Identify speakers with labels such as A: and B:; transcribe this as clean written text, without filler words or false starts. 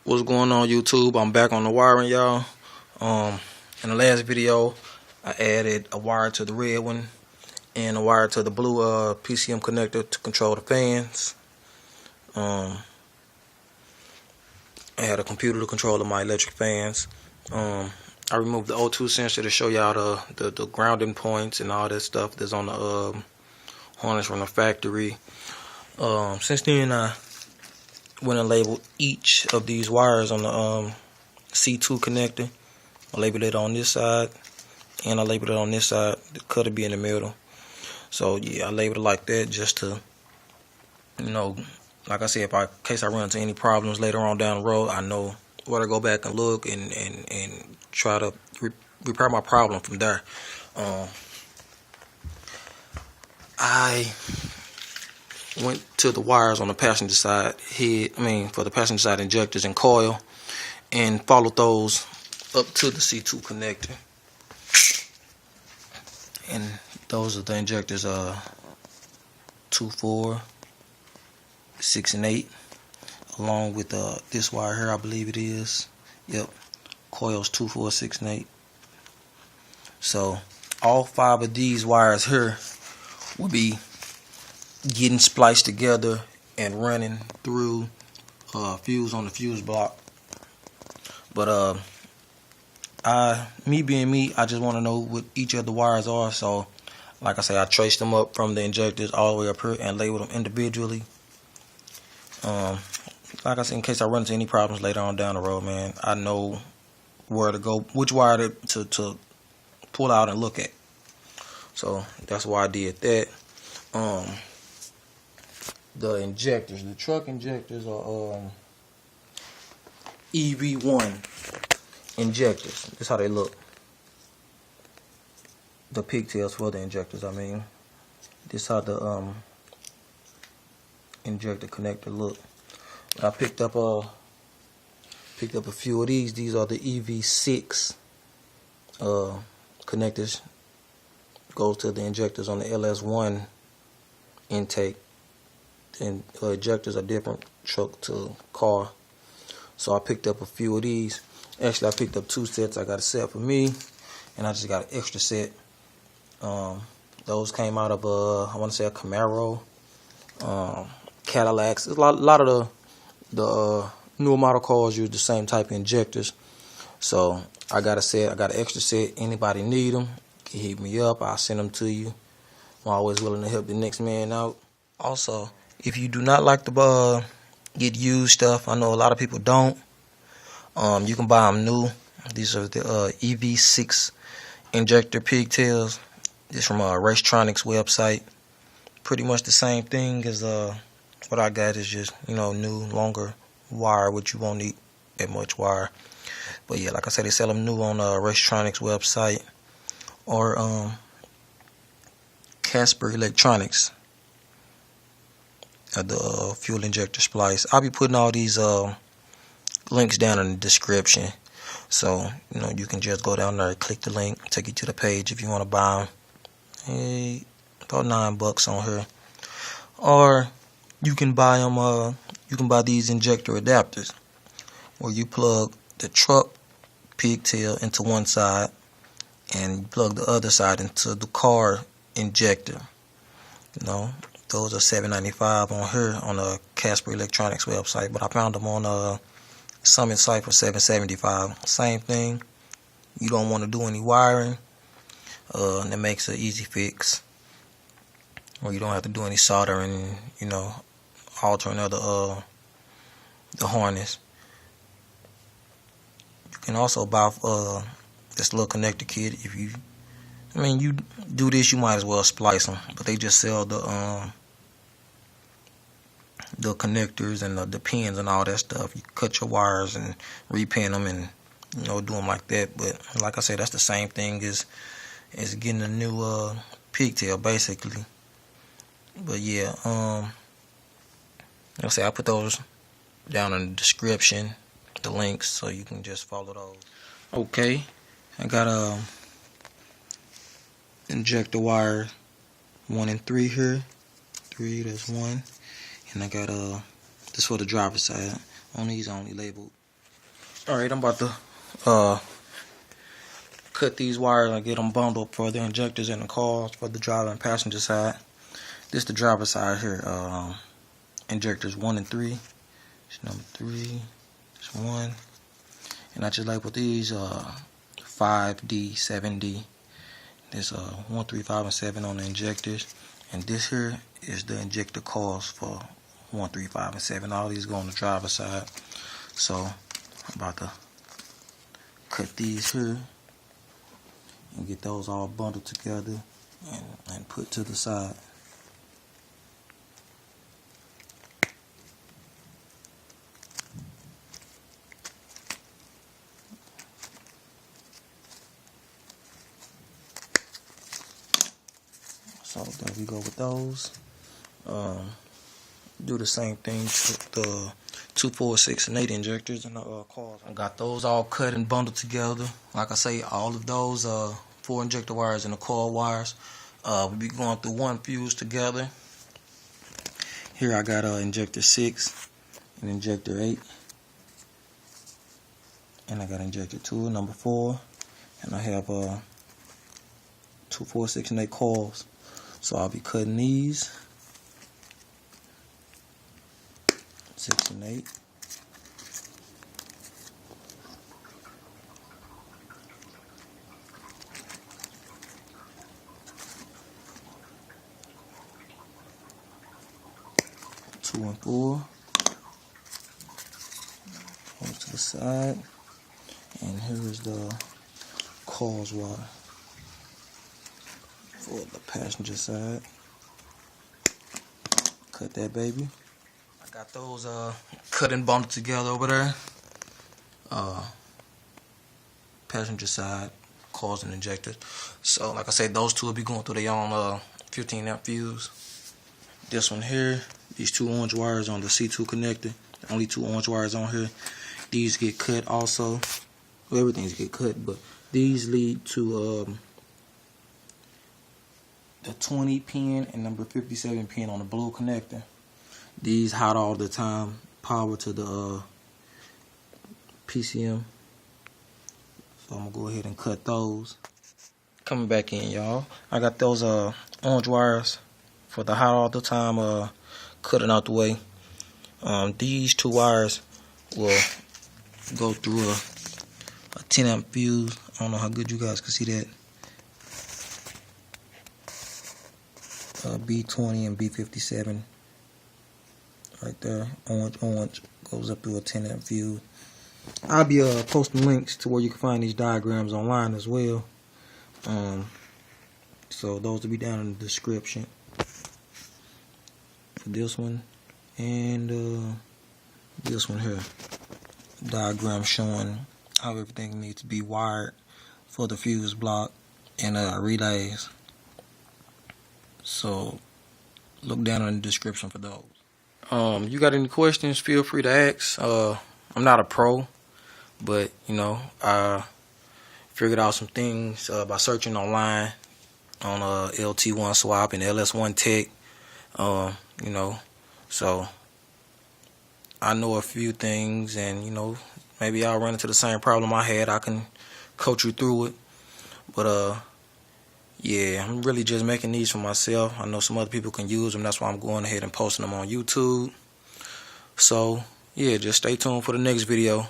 A: What's going on, YouTube? I'm back on the wiring, y'all. In the last video, I added a wire to the red one and a wire to the blue PCM connector to control the fans. I had a computer to control my electric fans. I removed the O2 sensor to show y'all the grounding points and all that stuff that's on the harness from the factory. Since then, I went and labeled each of these wires on the C2 connector. I labeled it on this side and I labeled it on this side. The cutter be in the middle. So yeah, I labeled it like that just to, you know, like I said, in case I run into any problems later on down the road, I know where to go back and look and try to repair my problem from there. I went to the wires on the passenger side for the passenger side injectors and coil, and followed those up to the C2 connector. And those are the injectors 2, 4, 6, and 8, along with this wire here, I believe it is. Yep, coils 2, 4, 6, and 8. So all 5 of these wires here will be getting spliced together and running through fuse on the fuse block. But me being me, I just want to know what each of the wires are. So like I say, I traced them up from the injectors all the way up here and labeled them individually. Like I said, in case I run into any problems later on down the road, man, I know where to go, which wire to pull out and look at. So that's why I did that. The injectors, the truck injectors are EV1 injectors. That's how they look. The pigtails for the injectors, I mean. This is how the injector connector look. I picked up a few of these. These are the EV6 connectors. Goes to the injectors on the LS1 intake. And injectors are different truck to car. So I picked up a few of these. Actually, I picked up 2 sets. I got a set for me, and I just got an extra set. Those came out of I want to say a Camaro, Cadillacs. A lot of the newer model cars use the same type of injectors. So I got a set. I got an extra set. Anybody need them, can hit me up. I'll send them to you. I'm always willing to help the next man out. Also, if you do not like to get used stuff, I know a lot of people don't. You can buy them new. These are the EV6 injector pigtails. This from Racetronics website. Pretty much the same thing as what I got is just, you know, new, longer wire, which you won't need that much wire. But yeah, like I said, they sell them new on Racetronics website or Casper Electronics. The fuel injector splice. I'll be putting all these links down in the description, so you know you can just go down there, click the link, take you to the page if you want to buy them. Hey, about $9 on here, or you can buy them. You can buy these injector adapters where you plug the truck pigtail into one side and you plug the other side into the car injector. You know. Those are $7.95 on here on the Casper Electronics website, but I found them on Summit site for $7.75. Same thing. You don't want to do any wiring, and it makes an easy fix. Or you don't have to do any soldering, you know, altering of the harness. You can also buy this little connector kit. If you do this, you might as well splice them. But they just sell the connectors and the pins and all that stuff. You cut your wires and repin them and, you know, do them like that. But like I said, that's the same thing as getting a new pigtail, basically. But yeah, like I say, I put those down in the description, the links, so you can just follow those. Okay, I got injector wire 1 and 3 here. 3, that's 1. And I got this for the driver's side. On these I only labeled Alright, I'm about to cut these wires and get them bundled for the injectors and the cars for the driver and passenger side. This is the driver side here. Injectors 1 and 3. It's number 3. It's 1. And I just like with these 5D, 7D. There's 1, 3, 5, and 7 on the injectors. And this here is the injector coils for 1, 3, 5, and 7. All these go on the driver's side. So I'm about to cut these here and get those all bundled together and put to the side. So there we go with those. Do the same thing with the 2, 4, 6, and 8 injectors and the cars. I got those all cut and bundled together. Like I say, all of those 4 injector wires and the coil wires will be going through one fuse together. Here I got injector 6 and injector 8, and I got injector 2 and number 4, and I have 2, 4, 6, and 8 coils. So I'll be cutting these 6 and 8. Two and 4. Goes to the side. And here is the coils wire for the passenger side. Cut that baby. I got those cut and bundled together over there. Passenger side, coils and injectors. So like I said, those two will be going through their own 15 amp fuse. This one here, these 2 orange wires on the C2 connector. The only 2 orange wires on here. These get cut also. Well, everything's get cut, but these lead to the 20 pin and number 57 pin on the blue connector. These hot all the time, power to the PCM. So I'm gonna go ahead and cut those. Coming back in, y'all. I got those orange wires for the hot all the time cutting out the way. These 2 wires will go through a 10 amp fuse. I don't know how good you guys can see that. B20 and B57 right there. Orange goes up through a 10 amp fuse. I'll be posting links to where you can find these diagrams online as well. So those will be down in the description for this one and this one here. Diagram showing how everything needs to be wired for the fuse block and relays. So look down in the description for those. You got any questions, feel free to ask. I'm not a pro, but you know, I figured out some things by searching online on LT1 swap and LS1 tech. You know, so I know a few things, and you know, maybe I'll run into the same problem I had. I can coach you through it. But yeah, I'm really just making these for myself. I know some other people can use them. That's why I'm going ahead and posting them on YouTube. So yeah, just stay tuned for the next video.